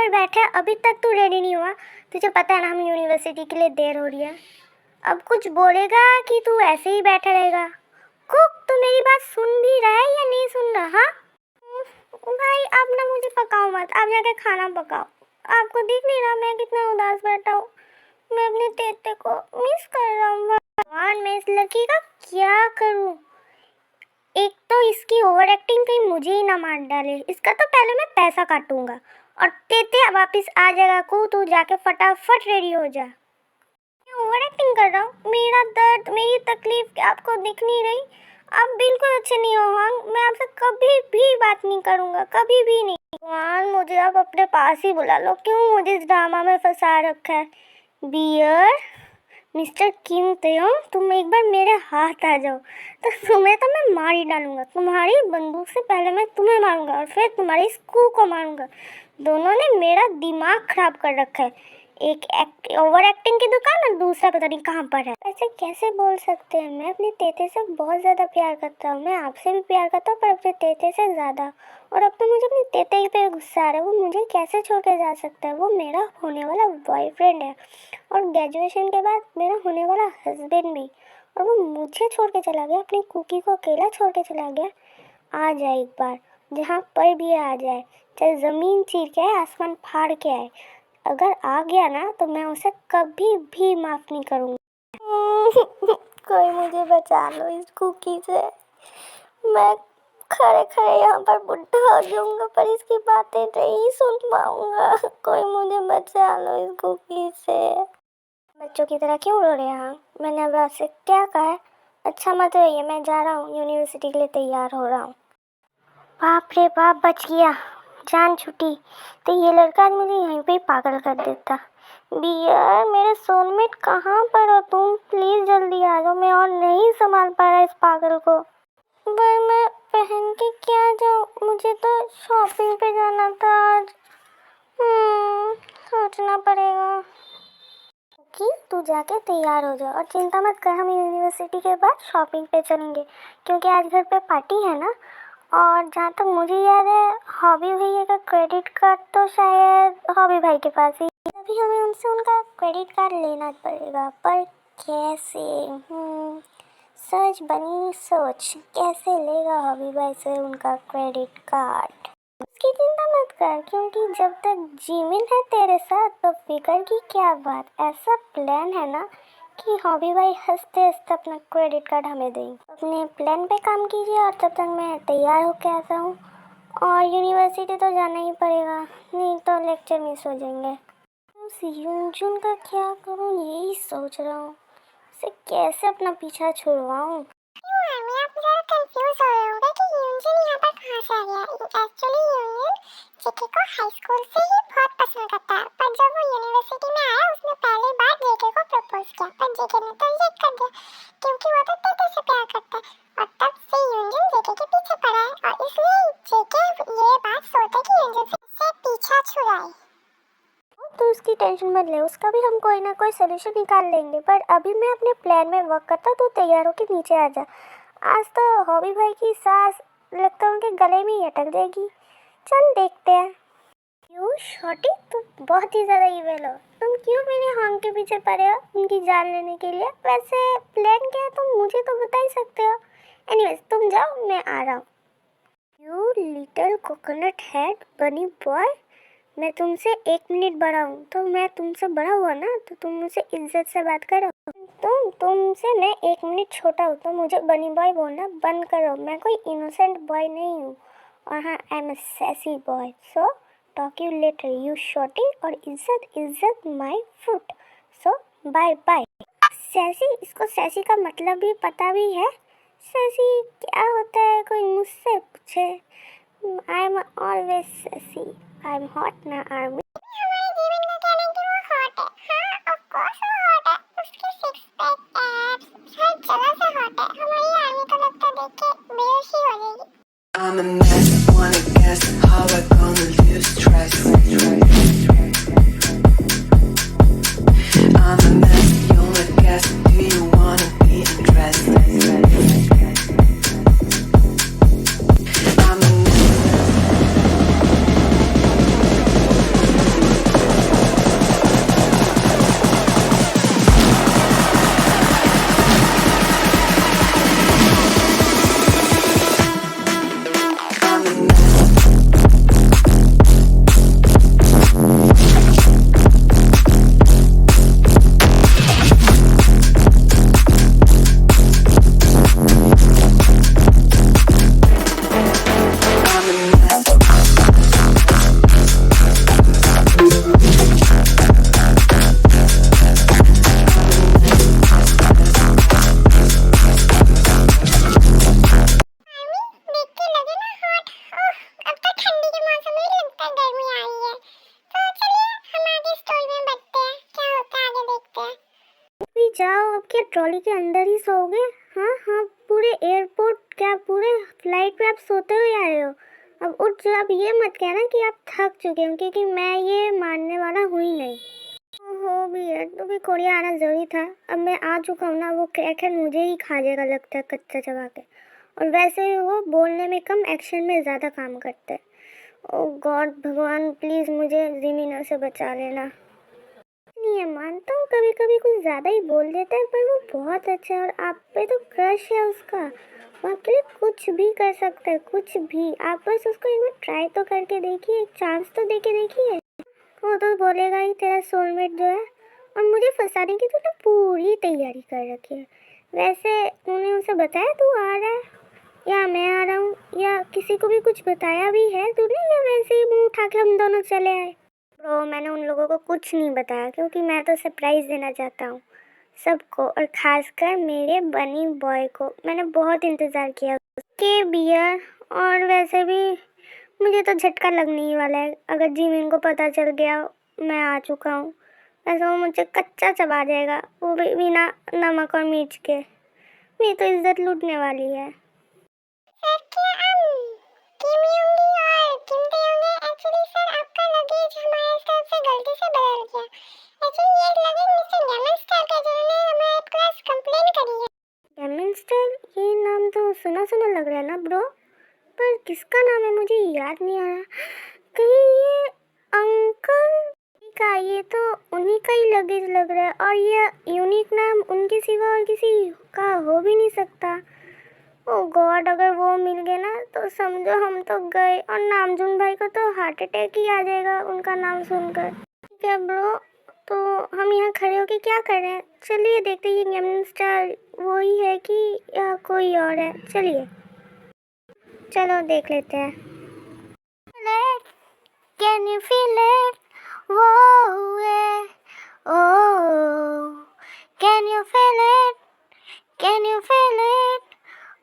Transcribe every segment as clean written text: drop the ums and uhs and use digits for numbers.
पर बैठा है, अभी तक तू रेडी नहीं हुआ। तुझे पता है ना हम यूनिवर्सिटी के लिए देर हो रही है। अब कुछ बोलेगा कि तू ऐसे ही बैठा रहेगा? कुक, तू मेरी बात सुन भी रहा है या नहीं सुन रहा? हाँ भाई, अब ना मुझे पकाओ मत, आप जाके खाना पकाओ। आपको दिख नहीं रहा मैं कितना उदास बैठा हूँ? मैं अपने तेते को मिस कर रहा हूँ। भगवान, मैं इस लड़की का क्या करूँ? एक तो इसकी ओवर एक्टिंग कहीं मुझे ही ना मार डाले। इसका तो पहले मैं पैसा काटूंगा और तेते वापस आ जाएगा। को तू जाके फटाफट रेडी हो जा। मैं ओवर एक्टिंग कर रहा हूँ? मेरा दर्द, मेरी तकलीफ आपको दिख नहीं रही? आप बिल्कुल अच्छे नहीं हो। हाँ, मैं आपसे कभी भी बात नहीं करूँगा, कभी भी नहीं। भगवान, मुझे आप अपने पास ही बुला लो। क्यों मुझे इस ड्रामा में फंसा रखा है? बियर, मिस्टर किम तेयोंग, तुम एक बार मेरे हाथ आ जाओ तो तुम्हें तो मैं मार ही डालूंगा। तुम्हारी बंदूक से पहले मैं तुम्हें मारूंगा और फिर तुम्हारी स्कू को मारूंगा। दोनों ने मेरा दिमाग खराब कर रखा है। एक ओवर एक्टिंग की दुकान और दूसरा पता नहीं कहाँ पर है। ऐसे कैसे बोल सकते हैं? मैं अपने तेते से बहुत ज़्यादा प्यार करता हूँ। मैं आपसे भी प्यार करता हूँ, पर अपने तेते से ज़्यादा। और अब तो मुझे अपने तेते ही पे गुस्सा आ रहा है। वो मुझे कैसे छोड़ के जा सकता है? वो मेरा होने वाला बॉयफ्रेंड है और ग्रेजुएशन के बाद मेरा होने वाला हस्बैंड भी। और वो मुझे छोड़ के चला गया, अपनी कुकी को अकेला छोड़ के चला गया। आ जाए एक बार, जहाँ पर भी आ जाए, चाहे ज़मीन चीर के आए, आसमान फाड़ के आए। अगर आ गया ना तो मैं उसे कभी भी माफ़ नहीं करूँगी। कोई मुझे बचा लो इस कुकी से। मैं खड़े खड़े यहाँ पर बुढ़ा हो जाऊंगा, पर इसकी बातें नहीं सुन पाऊंगा। कोई मुझे बचा लो इस कुकी से। बच्चों की तरह क्यों रो रहे हैं? मैंने अब आपसे क्या कहा है? अच्छा मत रोइए, मैं जा रहा हूँ, यूनिवर्सिटी के लिए तैयार हो रहा हूँ। बाप रे बाप, बच गया, जान छुटी। तो ये लड़का आज मुझे यहीं पे ही पागल कर देता। बियर, मेरे सोलमेट कहाँ पर हो तुम? प्लीज़ जल्दी आ जाओ, मैं और नहीं संभाल पा रहा इस पागल को। पर मैं पहन के क्या जाऊँ? मुझे तो शॉपिंग पे जाना था आज। सोचना पड़ेगा। कि तू जाके तैयार हो जा और चिंता मत कर, हम यूनिवर्सिटी के बाद शॉपिंग पे चलेंगे, क्योंकि आज घर पे पार्टी है ना। और जहाँ तक मुझे याद है, हॉबी भैया का क्रेडिट कार्ड तो शायद हॉबी भाई के पास ही। अभी हमें उनसे उनका क्रेडिट कार्ड लेना पड़ेगा, पर कैसे? सोच बनी सोच, कैसे लेगा हॉबी भाई से उनका क्रेडिट कार्ड? उसकी चिंता मत कर, क्योंकि जब तक जीमिन है तेरे साथ तो फिकर की क्या बात। ऐसा प्लान है ना कि हॉबी भाई हंसते हंसते अपना क्रेडिट कार्ड हमें देंगे। अपने प्लान पे काम कीजिए और तब तक मैं तैयार होके आता हूँ। और यूनिवर्सिटी तो जाना ही पड़ेगा, नहीं तो लेक्चर मिस हो जाएंगे। उस यूनजुन का क्या करूँ, यही सोच रहा हूँ। उसे कैसे अपना पीछा छुड़वाऊँ? मैं आप जरा कंफ्यूज हो रहे होंगे कि यूनजुन यहाँ पर कहाँ से आ गया। एक्चुअली यूनजुन जेके को हाई स्कूल से ही बहुत पसंद करता है, पर जब वो यूनिवर्सिटी में आया उसने पहली बार जेके को प्रपोज किया, पर जेके ने तो रिजेक्ट कर दिया क्योंकि वो तो तेते से प्यार करता है। और तब से यूनजुन जेके के पीछे पड़ा है और इसलिए जेके ये बात सोचता है कि यूनजुन से पीछा छुड़ाए। तो उसकी टेंशन मत ले, उसका भी हम कोई ना कोई सोल्यूशन निकाल लेंगे। पर अभी मैं अपने प्लान में वर्क करता हूँ, तो तैयार होकर नीचे आ जा। आज तो हॉबी भाई की सांस लगता है उनके गले में ही अटक जाएगी। चल देखते हैं। क्यों शॉटी, तुम बहुत ही ज़्यादा ईविल हो। तुम क्यों मेरे हांग के पीछे पड़े हो उनकी जान लेने के लिए? वैसे प्लान क्या है तुम मुझे तो बता ही सकते हो। एनीवेज, तुम जाओ, मैं आ रहा हूँ। यू लिटिल कोकोनट हेड बनी बॉय, मैं तुमसे 1 मिनट बड़ा हूँ, तो मैं तुमसे बड़ा हुआ ना, तो तुम मुझसे इज्जत से बात करो। तुमसे मैं 1 मिनट छोटा हूँ, तो मुझे बनी बॉय बोलना बंद करो। मैं कोई इनोसेंट बॉय नहीं हूँ। और हाँ, I am a sassy boy, so talk you later you shorty. और इज्जत इज्जत my foot, so bye bye. Sassy, इसको सैसी का मतलब भी पता भी है? सैसी क्या होता है, कोई मुझसे पूछे? I am always sassy, I am hot ना आर्मी। हमारे जीवन का कहना है कि वो हॉट है। हाँ, ऑफ कोर्स वो हॉट है। उसके सिक्स पैक एब्स हर जगह से हॉट है। हमारी आर्मी तो लगता देख के बेहोशी हो जाएगी। I'm a mess, wanna guess how I gonna lose stress. I'm a mess, you wanna guess, do you wanna be undressed? I'm a mess. जाओ, अब क्या ट्रॉली के अंदर ही सोओगे? हाँ हाँ, पूरे एयरपोर्ट क्या पूरे फ्लाइट में आप सोते हुए आए हो। अब उठ जाओ, अब ये मत कहना कि आप थक चुके हो, क्योंकि मैं ये मानने वाला हूँ ही नहीं। हो भी है, तो भी कोरिया आना ज़रूरी था। अब मैं आ चुका हूँ ना, वो क्रैकर मुझे ही खा जाएगा लगता है कच्चा चबा के। और वैसे भी वो बोलने में कम, एक्शन में ज़्यादा काम करते हैं। ओह गॉड, भगवान प्लीज़ मुझे जिमिनर से बचा लेना। नहीं है, मानता हूँ कभी कभी कुछ ज़्यादा ही बोल देता है, पर वो बहुत अच्छा है और आप पे तो क्रश है उसका। वो आपके लिए कुछ भी कर सकता है, कुछ भी। आप बस उसको एक बार ट्राई तो करके देखिए, एक चांस तो दे के देखिए। वो तो बोलेगा ही तेरा सोलमेट जो है। और मुझे फंसाने की तूने पूरी तैयारी कर रखी है। वैसे तूने उसे बताया तू आ रहा है, या मैं आ रहा हूँ, या किसी को भी कुछ बताया भी है तूने, या वैसे ही मुँह उठा के हम दोनों चले आए? ब्रो, मैंने उन लोगों को कुछ नहीं बताया, क्योंकि मैं तो सरप्राइज़ देना चाहता हूँ सबको, और ख़ासकर मेरे बनी बॉय को। मैंने बहुत इंतज़ार किया उसके बियर। और वैसे भी मुझे तो झटका लगने ही वाला है, अगर जिमिन को पता चल गया मैं आ चुका हूँ। वैसे वो मुझे कच्चा चबा जाएगा, वो भी बिना नमक और मिर्च के। मेरी तो इज्जत लूटने वाली है। सर क्या किम योंगी और किम ताeyoंग एक्चुअली सर आपका लगेज हमारे तरफ से गलती से बदल गया। एक्चुअली ये लगेज मिस्टर गैमन स्टार का जिन्होंने हमारे पास कंप्लेन करी है। गैमन स्टार, ये नाम तो सुना सुना लग रहा है ना ब्रो, पर किसका नाम है मुझे याद नहीं आ रहा। कहीं ये अंकल का, ये तो उन्हीं का ही लगेज लग रहा है, और ये यूनिक नाम उनके सिवा और किसी का हो भी नहीं सकता। ओ गॉड, अगर वो मिल गए ना तो समझो हम तो गए, और नामजून भाई को तो हार्ट अटैक ही आ जाएगा उनका नाम सुनकर। ठीक है ब्रो, तो हम यहाँ खड़े होके क्या कर रहे हैं? चलिए देखते हैं ये गैमन स्टार वही है कि या कोई और है। चलिए चलो देख लेते हैं। Can you feel it? Whoa, yeah. Oh, can you feel it? Can you feel it?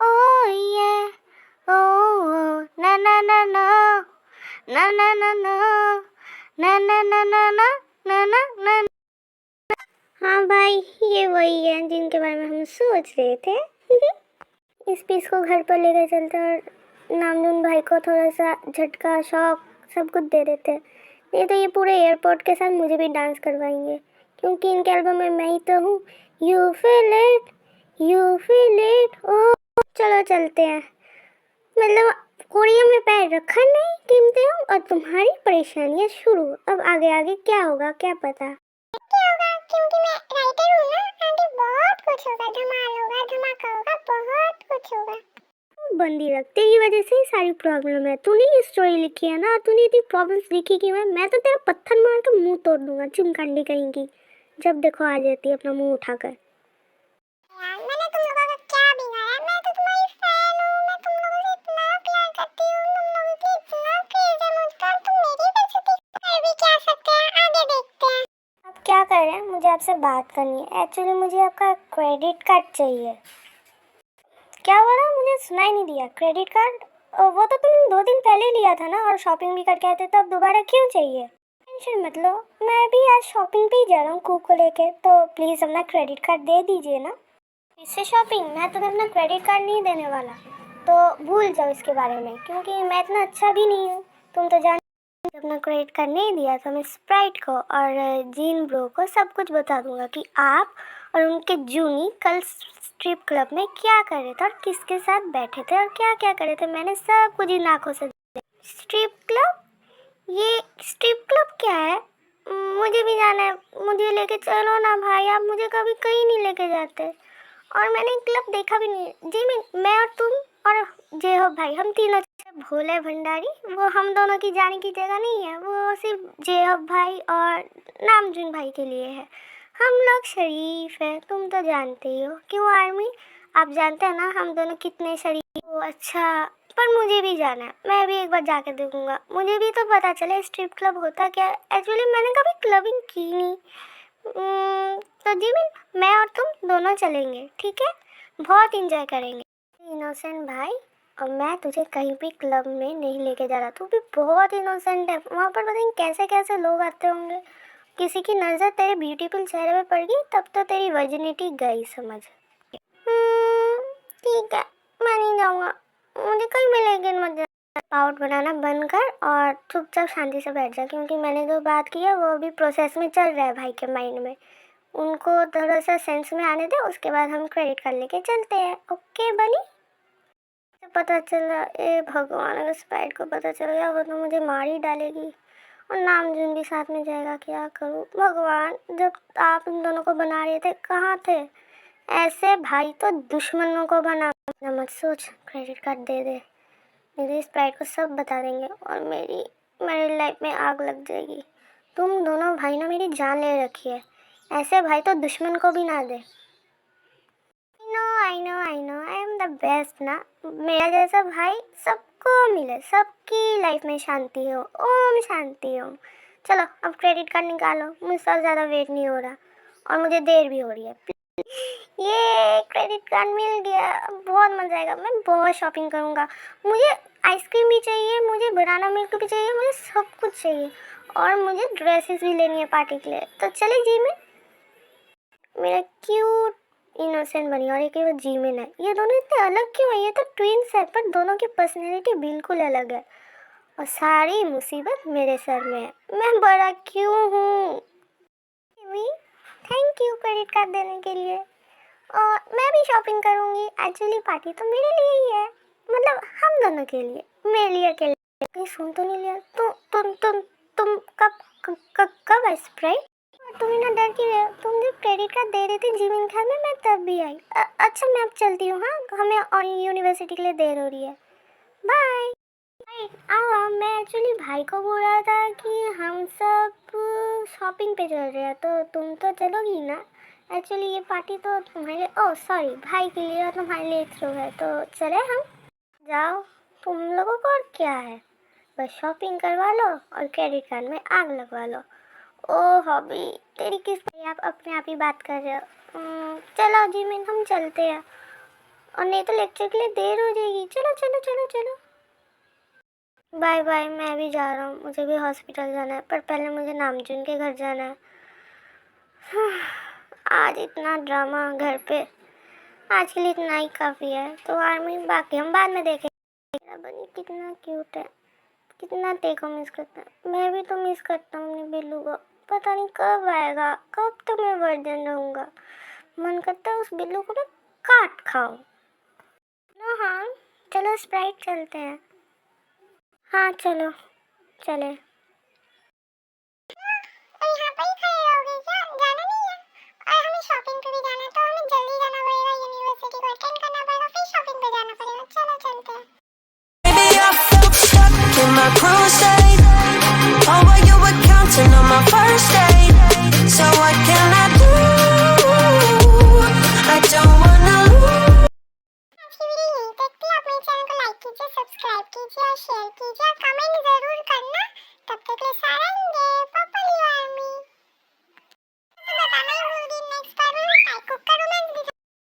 Oh yeah. Oh, na na na na, na na na na, na na na na na, na na na। हाँ भाई, ये वही है जिनके बारे में हम सोच रहे थे। इस पीस को घर पर लेकर चलते और नामजून भाई को थोड़ा सा झटका, शॉक सब कुछ दे देते हैं। नहीं तो ये पूरे एयरपोर्ट के साथ मुझे भी डांस करवाएंगे, क्योंकि इनके एल्बम में मैं ही तो हूँ। You feel it, you feel it. ओ चलो चलते हैं। मतलब कोरिया में पैर रखा नहीं कीमते हो, और तुम्हारी परेशानियाँ शुरू। अब आगे आगे क्या होगा क्या पता। क्या होगा क्योंकि मैं राइटर हूँ ना, आगे बहुत कुछ होगा, धमाल होगा, धमाका होगा, बहुत कुछ होगा। बंदी रखते की वजह से ही सारी प्रॉब्लम है। तूने ये स्टोरी लिखी है ना, तूने इतनी प्रॉब्लम्स लिखी कि मैं तो तेरा पत्थर मार के मुंह तोड़ दूंगा, चिमकांडी कहीं की। जब देखो आ जाती है अपना मुंह उठाकर। यार मैंने तुम लोगों का क्या बिगाड़ा? मैं तो तुम्हारी फैन हूँ, मैं तुम लोगों से इतना प्यार करती हूँ, तुम लोगों की इतना क्रेज है मुझ पर, तुम मेरी बेइज्जती कर भी क्या सकते हैं? आगे देखते हैं। आप क्या कर रहे हैं? मुझे आपसे बात करनी है। एक्चुअली मुझे आपका क्रेडिट कार्ड चाहिए। क्या बोला? मुझे सुनाई नहीं दिया। Credit card? वो तो तुम 2 दिन पहले लिया था ना, और शॉपिंग भी करके आए थे, तो अब दोबारा क्यों चाहिए? टेंशन मत लो, मैं भी आज शॉपिंग पे ही जा रहा हूँ कुक को लेके, तो प्लीज़ अपना क्रेडिट कार्ड दे दीजिए ना। इससे शॉपिंग? मैं तुम्हें अपना क्रेडिट कार्ड नहीं देने वाला, तो भूल जाओ इसके बारे में, क्योंकि मैं इतना अच्छा भी नहीं हूँ, तुम तो जान। अपना क्रेडिट कार्ड नहीं दिया तो मैं स्प्राइट को और जीन ब्रो को सब कुछ बता दूंगा कि आप और उनके जूनी कल स्ट्रिप क्लब में क्या कर रहे थे और किसके साथ बैठे थे और क्या क्या कर रहे थे। मैंने सब कुछ इन आँखों से देखा। Strip club? ये स्ट्रिप क्लब क्या है? मुझे भी जाना है, मुझे लेके चलो ना भाई, आप मुझे कभी कहीं नहीं लेके जाते। और मैंने क्लब देखा भी नहीं है। जी मैं और तुम और जय हो भाई, हम तीनों। भोले भंडारी वो हम दोनों की जाने की जगह नहीं है, वो सिर्फ जय हो भाई और नामजून भाई के लिए है। हम लोग शरीफ है, तुम तो जानते ही हो। क्यों आर्मी, आप जानते हैं ना हम दोनों कितने शरीफ हो। अच्छा, पर मुझे भी जाना है, मैं भी एक बार जाके देखूंगा, मुझे भी तो पता चले स्ट्रिप क्लब होता क्या है। एक्चुअली मैंने कभी क्लबिंग की नहीं। तो जी मैं और तुम दोनों चलेंगे, ठीक है? बहुत इंजॉय करेंगे। इनोसेंट भाई, और मैं तुझे कहीं भी क्लब में नहीं लेके जा रहा। तू भी बहुत इनोसेंट है, वहाँ पर पता नहीं कैसे कैसे लोग आते होंगे, किसी की नज़र तेरे ब्यूटीफुल चेहरे पे पड़ गई तब तो तेरी वर्जिनिटी गई समझ। ठीक है, मैं नहीं जाऊँगा, मुझे कहीं मिलेगी मत जा। पाउट बनाना बंद कर और चुपचाप शांति से बैठ जा, क्योंकि मैंने जो बात की है वो अभी प्रोसेस में चल रहा है भाई के माइंड में। उनको थोड़ा सा सेंस में आने दे, उसके बाद हम क्रेडिट कार्ड लेके चलते हैं। ओके बनी? पता चला, ए भगवान, अगर स्प्राइट को पता चल गया वो तो मुझे मार ही डालेगी और नामजून भी साथ में जाएगा। क्या करूं भगवान, जब आप इन दोनों को बना रहे थे कहाँ थे? ऐसे भाई तो दुश्मनों को बना मत सोच। क्रेडिट कार्ड दे दे, मेरी स्प्राइट को सब बता देंगे और मेरी लाइफ में आग लग जाएगी। तुम दोनों भाई ने मेरी जान ले रखी है, ऐसे भाई तो दुश्मन को भी ना दे। I know I am the best ना। मेरा जैसा भाई सबको मिले, सबकी लाइफ में शांति हो, ओम शांति ओम। चलो अब क्रेडिट कार्ड निकालो, मुझसे और ज़्यादा वेट नहीं हो रहा और मुझे देर भी हो रही है। ये क्रेडिट कार्ड मिल गया, बहुत मज़ा आएगा, मैं बहुत शॉपिंग करूँगा। मुझे आइसक्रीम भी चाहिए, मुझे बनाना मिल्क भी चाहिए, मुझे सब कुछ चाहिए और मुझे ड्रेसेस भी लेनी है पार्टी के लिए। तो चले जी में, मेरा क्यूट इनोसेंट बनी और एक वो जीमिन है। ये दोनों इतने अलग क्यों है? ये तो ट्विंस है पर दोनों की पर्सनैलिटी बिल्कुल अलग है और सारी मुसीबत मेरे सर में है। मैं बड़ा क्यों हूँ? थैंक यू क्रेडिट कार्ड देने के लिए। और मैं भी शॉपिंग करूँगी। एक्चुअली पार्टी तो मेरे लिए ही है, मतलब हम दोनों के लिए, मेरे लिए अकेले। कहीं सुन तो नहीं लिया? तुम कब आई स्प्राइट? तुम इतना डर क्यों रहे हो? तुम जब क्रेडिट कार्ड दे रही थी जिमिन घर में, मैं तब भी आई। अच्छा मैं अब चलती हूँ, हाँ हमें और यूनिवर्सिटी के लिए देर हो रही है। बाय। आओ, मैं एक्चुअली भाई को बोल रहा था कि हम सब शॉपिंग पे चल रहे हैं, तो तुम तो चलोगी ना? एक्चुअली ये पार्टी तो तुम्हारे, ओह सॉरी, भाई के लिए और तुम्हारे लिए थ्रू है, तो चले हम। जाओ, तुम लोगों को और क्या है, बस शॉपिंग करवा लो और क्रेडिट कार्ड में आग लगवा लो। ओ हॉबी, तेरी किस भाई, आप अपने आप ही बात कर रहे हो। चलो जिमिन हम चलते हैं, और नहीं तो लेक्चर के लिए देर हो जाएगी। चलो चलो चलो चलो, बाय बाय। मैं भी जा रहा हूँ, मुझे भी हॉस्पिटल जाना है, पर पहले मुझे नामजून के घर जाना है। आज इतना ड्रामा घर पे, आज के लिए इतना ही काफ़ी है। तो आर्मी बाकी हम बाद में देखेंगे। मेरा बनी कितना क्यूट है, कितना तेको मिस करता है। मैं भी तो मिस करता हूँ अपने बिल्लू को। पता नहीं कब आएगा, कब तक मैं वर्जन रहूँगा। मन करता है उस बिल्लू को मैं काट खाऊं। हाँ चलो स्प्राइट चलते हैं। हाँ चलो चले। और यहाँ पर ही खड़े रहोगे क्या? जाना नहीं है? और हमें शॉपिंग पे भी जाना है, तो हमें जल्दी जाना पड़ेगा, यूनिवर्सिटी को अटेंड करना पड़ेगा, फिर शॉपिंग पे जाना पड़ेगा। चलो चलते हैं। Baby, I feel stuck in my groove.